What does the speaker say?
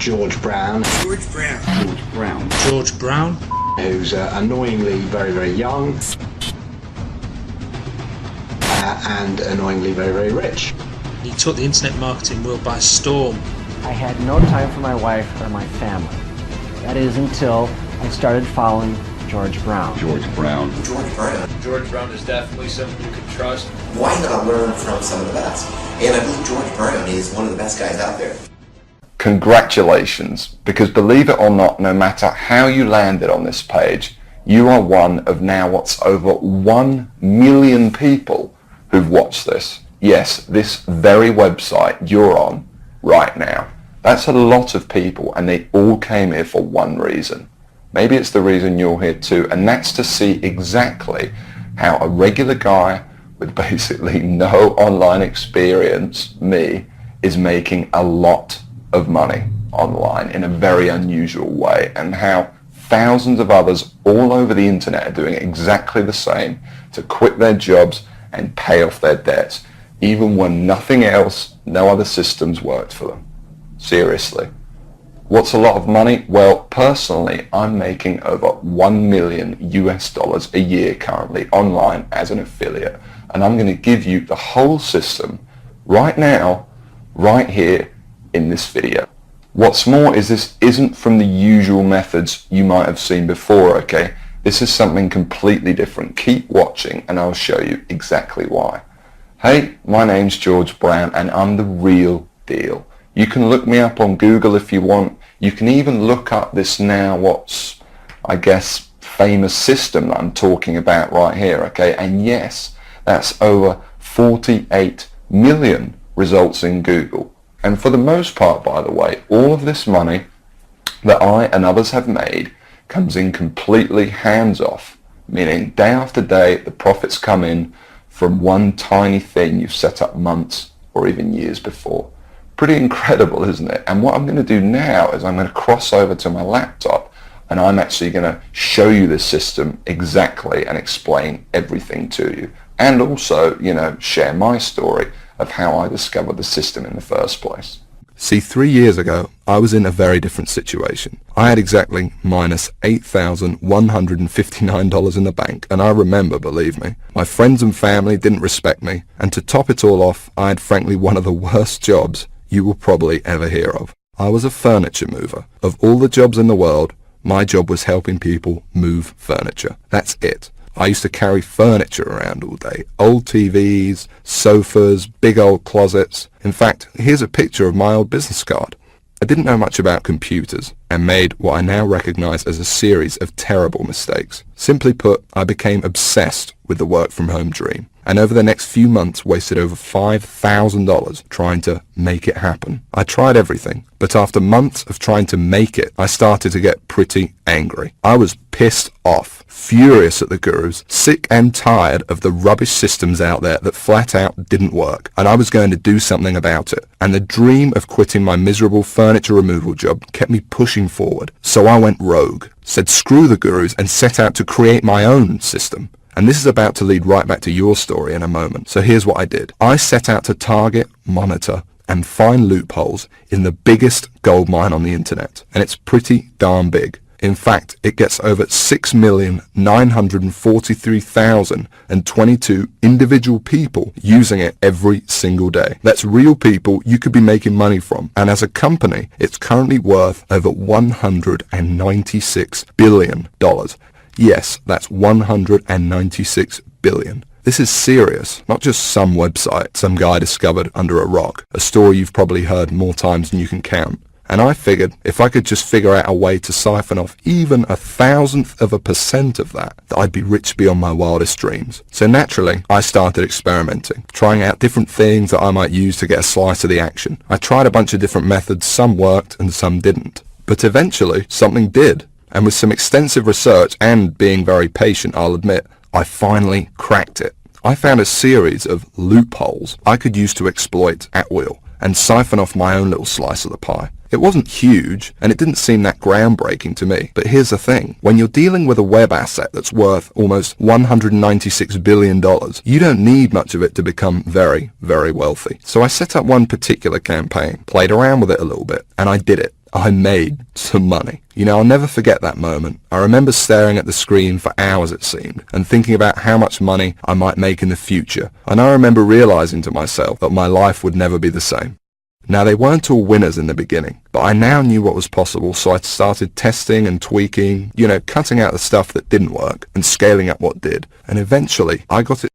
George Brown. George Brown. George Brown. George Brown. Who's annoyingly very, very young. And annoyingly very, very rich. He took the internet marketing world by storm. I had no time for my wife or my family. That is until I started following George Brown. George Brown. George Brown. George Brown is definitely someone you can trust. Why not learn from some of the best? And I believe George Brown is one of the best guys out there. Congratulations, because believe it or not, no matter how you landed on this page, you are one of now what's over 1 million people who've watched this. Yes, this very website you're on right now. That's a lot of people, and they all came here for one reason. Maybe it's the reason you're here too, and that's to see exactly how a regular guy with basically no online experience, me, is making a lot of money online in a very unusual way, and how thousands of others all over the internet are doing exactly the same to quit their jobs and pay off their debts, even when nothing else, no other systems worked for them. Seriously. What's a lot of money? Well, personally, I'm making over $1 million US a year currently online as an affiliate, and I'm going to give you the whole system right now, right here in this video. What's more is this isn't from the usual methods you might have seen before, okay? This is something completely different. Keep watching and I'll show you exactly why. Hey, my name's George Brown and I'm the real deal. You can look me up on Google if you want. You can even look up this now what's, I guess, famous system that I'm talking about right here, okay? And yes, that's over 48 million results in Google. And for the most part, by the way, all of this money that I and others have made comes in completely hands-off, meaning day after day the profits come in from one tiny thing you've set up months or even years before. Pretty incredible, isn't it? And what I'm going to do now is I'm going to cross over to my laptop and I'm actually going to show you this system exactly and explain everything to you. And also, share my story of how I discovered the system in the first place. See, 3 years ago, I was in a very different situation. I had exactly minus $8,159 in the bank, and I remember, believe me, my friends and family didn't respect me, and to top it all off, I had frankly one of the worst jobs you will probably ever hear of. I was a furniture mover. Of all the jobs in the world, my job was helping people move furniture. That's it. I used to carry furniture around all day. Old TVs, sofas, big old closets. In fact, here's a picture of my old business card. I didn't know much about computers and made what I now recognize as a series of terrible mistakes. Simply put, I became obsessed with the work from home dream, and over the next few months wasted over $5,000 trying to make it happen. I tried everything, but after months of trying to make it, I started to get pretty angry. I was pissed off, furious at the gurus, sick and tired of the rubbish systems out there that flat out didn't work, and I was going to do something about it. And the dream of quitting my miserable furniture removal job kept me pushing forward. So I went rogue, said screw the gurus, and set out to create my own system. And this is about to lead right back to your story in a moment. So here's what I did. I set out to target, monitor, and find loopholes in the biggest gold mine on the internet. And it's pretty darn big. In fact, it gets over 6,943,022 individual people using it every single day. That's real people you could be making money from. And as a company, it's currently worth over $196 billion. Yes, that's $196 billion. This is serious, not just some website some guy discovered under a rock, a story you've probably heard more times than you can count. And I figured if I could just figure out a way to siphon off even 1,000% of that I'd be rich beyond my wildest dreams. So naturally, I started experimenting, trying out different things that I might use to get a slice of the action. I tried a bunch of different methods, some worked and some didn't. But eventually, something did. And with some extensive research and being very patient, I'll admit, I finally cracked it. I found a series of loopholes I could use to exploit at will and siphon off my own little slice of the pie. It wasn't huge, and it didn't seem that groundbreaking to me. But here's the thing. When you're dealing with a web asset that's worth almost $196 billion, you don't need much of it to become very, very wealthy. So I set up one particular campaign, played around with it a little bit, and I did it. I made some money. You know, I'll never forget that moment. I remember staring at the screen for hours, it seemed, and thinking about how much money I might make in the future. And I remember realizing to myself that my life would never be the same. Now, they weren't all winners in the beginning, but I now knew what was possible, so I started testing and tweaking, you know, cutting out the stuff that didn't work and scaling up what did. And eventually, I got it